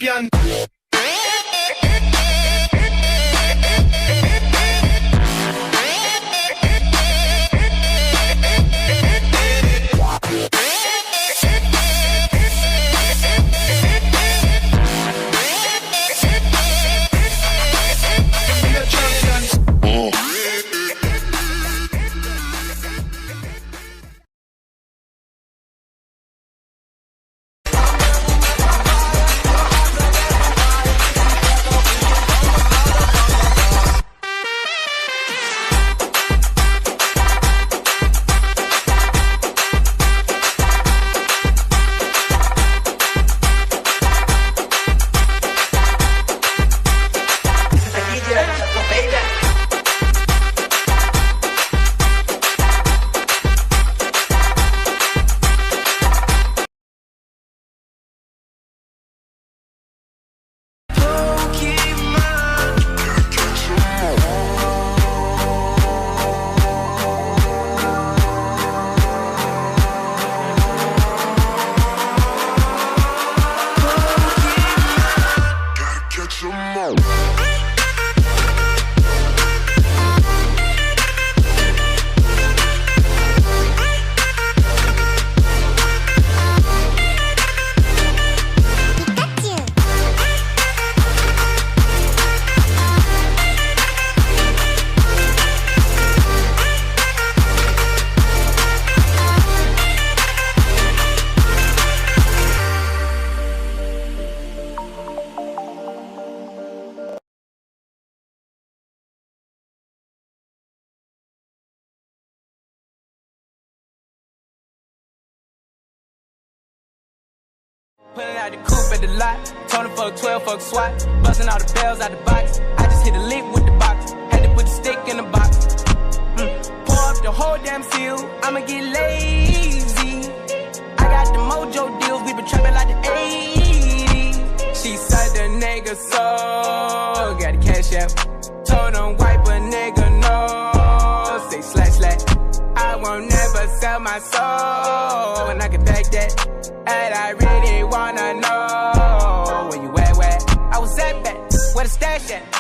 champion. Pulling out the coupe at the lot, Tony fuck 12, fuck SWAT, busting all the bells out the box. I just hit a lick with the box, had to put the stick in the box. Pour up the whole damn seal, I'ma get lazy. I got the mojo deals, we been trapping like the 80s. She said the nigga so, got the cash out. Told him wipe a nigga no, say slash slash. I won't never sell my soul, and I can back that. And I really wanna know where you at, where I was at back, where the stash at.